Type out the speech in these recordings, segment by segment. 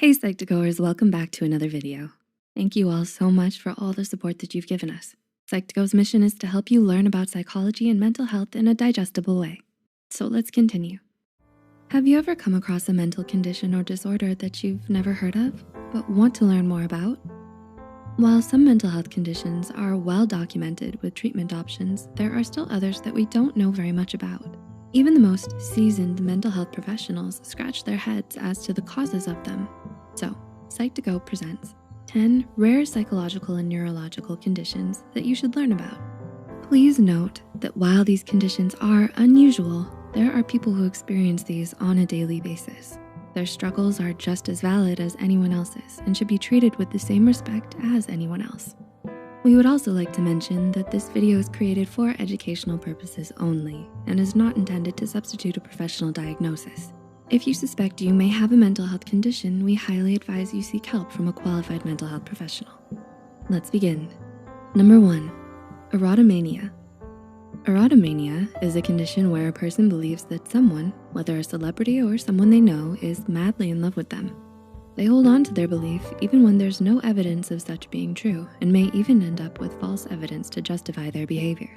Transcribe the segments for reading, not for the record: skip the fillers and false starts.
Hey Psych2Goers, welcome back to another video. Thank you all so much for all the support that you've given us. Psych2Go's mission is to help you learn about psychology and mental health in a digestible way. So let's continue. Have you ever come across a mental condition or disorder that you've never heard of, but want to learn more about? While some mental health conditions are well documented with treatment options, there are still others that we don't know very much about. Even the most seasoned mental health professionals scratch their heads as to the causes of them. So, Psych2Go presents 10 rare psychological and neurological conditions that you should learn about. Please note that while these conditions are unusual, there are people who experience these on a daily basis. Their struggles are just as valid as anyone else's and should be treated with the same respect as anyone else. We would also like to mention that this video is created for educational purposes only and is not intended to substitute a professional diagnosis. If you suspect you may have a mental health condition, we highly advise you seek help from a qualified mental health professional. Let's begin. Number 1, erotomania. Erotomania is a condition where a person believes that someone, whether a celebrity or someone they know, is madly in love with them. They hold on to their belief even when there's no evidence of such being true and may even end up with false evidence to justify their behavior.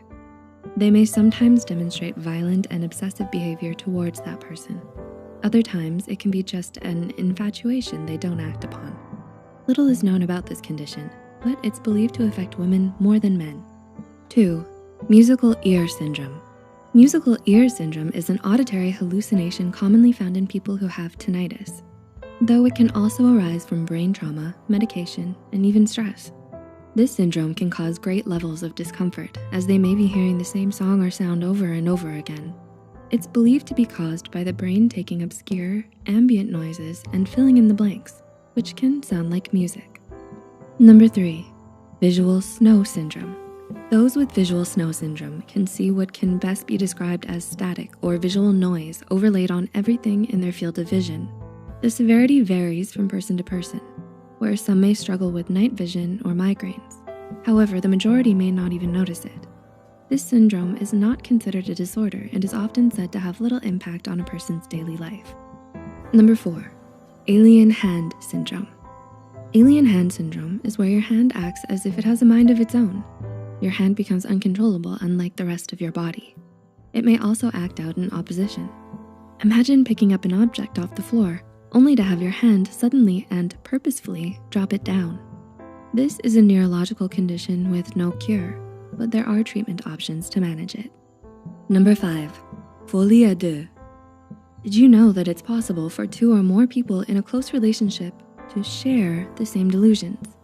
They may sometimes demonstrate violent and obsessive behavior towards that person. Other times, it can be just an infatuation they don't act upon. Little is known about this condition, but it's believed to affect women more than men. 2, musical ear syndrome. Musical ear syndrome is an auditory hallucination commonly found in people who have tinnitus, though it can also arise from brain trauma, medication, and even stress. This syndrome can cause great levels of discomfort as they may be hearing the same song or sound over and over again. It's believed to be caused by the brain taking obscure, ambient noises and filling in the blanks, which can sound like music. Number 3, visual snow syndrome. Those with visual snow syndrome can see what can best be described as static or visual noise overlaid on everything in their field of vision. The severity varies from person to person, where some may struggle with night vision or migraines. However, the majority may not even notice it. This syndrome is not considered a disorder and is often said to have little impact on a person's daily life. Number 4, alien hand syndrome. Alien hand syndrome is where your hand acts as if it has a mind of its own. Your hand becomes uncontrollable unlike the rest of your body. It may also act out in opposition. Imagine picking up an object off the floor, only to have your hand suddenly and purposefully drop it down. This is a neurological condition with no cure, but there are treatment options to manage it. Number 5, folie à deux. Did you know that it's possible for 2 or more people in a close relationship to share the same delusions?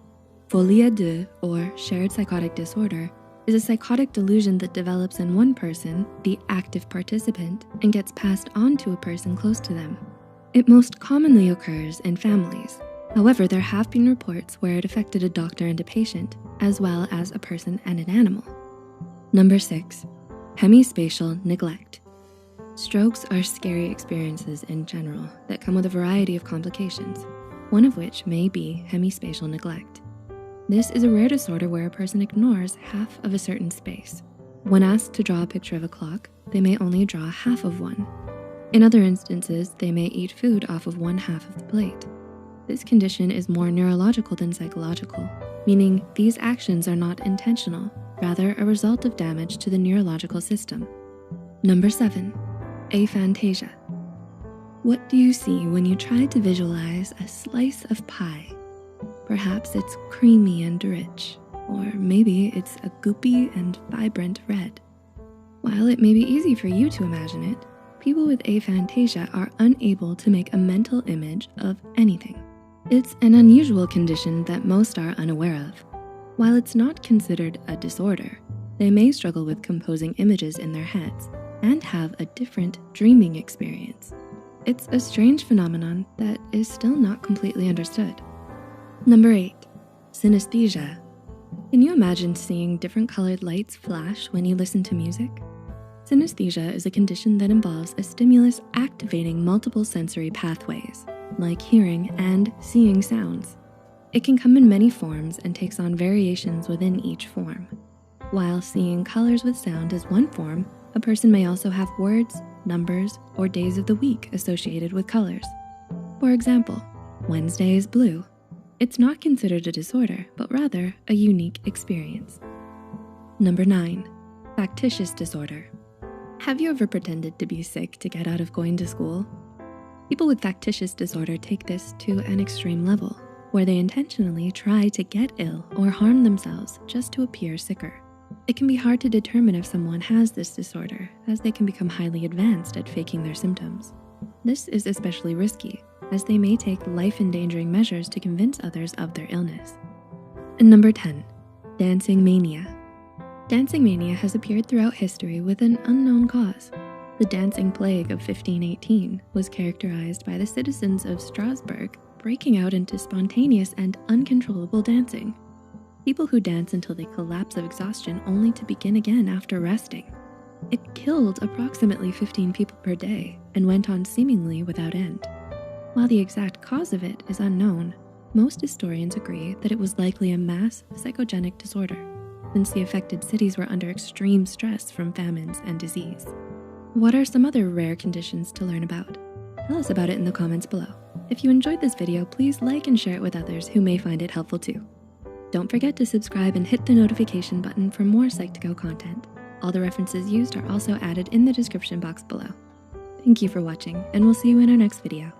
Folie à deux, or shared psychotic disorder, is a psychotic delusion that develops in one person, the active participant, and gets passed on to a person close to them. It most commonly occurs in families. However, there have been reports where it affected a doctor and a patient, as well as a person and an animal. Number 6, hemispatial neglect. Strokes are scary experiences in general that come with a variety of complications, one of which may be hemispatial neglect. This is a rare disorder where a person ignores half of a certain space. When asked to draw a picture of a clock, they may only draw half of one. In other instances, they may eat food off of one half of the plate. This condition is more neurological than psychological, meaning these actions are not intentional, rather a result of damage to the neurological system. Number 7, aphantasia. What do you see when you try to visualize a slice of pie? Perhaps it's creamy and rich, or maybe it's a goopy and vibrant red. While it may be easy for you to imagine it, people with aphantasia are unable to make a mental image of anything. It's an unusual condition that most are unaware of. While it's not considered a disorder, they may struggle with composing images in their heads and have a different dreaming experience. It's a strange phenomenon that is still not completely understood. Number 8, synesthesia. Can you imagine seeing different colored lights flash when you listen to music? Synesthesia is a condition that involves a stimulus activating multiple sensory pathways, like hearing and seeing sounds. It can come in many forms and takes on variations within each form. While seeing colors with sound is one form, a person may also have words, numbers, or days of the week associated with colors. For example, Wednesday is blue. It's not considered a disorder, but rather a unique experience. Number 9, factitious disorder. Have you ever pretended to be sick to get out of going to school? People with factitious disorder take this to an extreme level, where they intentionally try to get ill or harm themselves just to appear sicker. It can be hard to determine if someone has this disorder, as they can become highly advanced at faking their symptoms. This is especially risky, as they may take life-endangering measures to convince others of their illness. And number 10, dancing mania. Dancing mania has appeared throughout history with an unknown cause. The dancing plague of 1518 was characterized by the citizens of Strasbourg breaking out into spontaneous and uncontrollable dancing. People who dance until they collapse of exhaustion only to begin again after resting. It killed approximately 15 people per day and went on seemingly without end. While the exact cause of it is unknown, most historians agree that it was likely a mass psychogenic disorder, since the affected cities were under extreme stress from famines and disease. What are some other rare conditions to learn about? Tell us about it in the comments below. If you enjoyed this video, please like and share it with others who may find it helpful too. Don't forget to subscribe and hit the notification button for more Psych2Go content. All the references used are also added in the description box below. Thank you for watching, and we'll see you in our next video.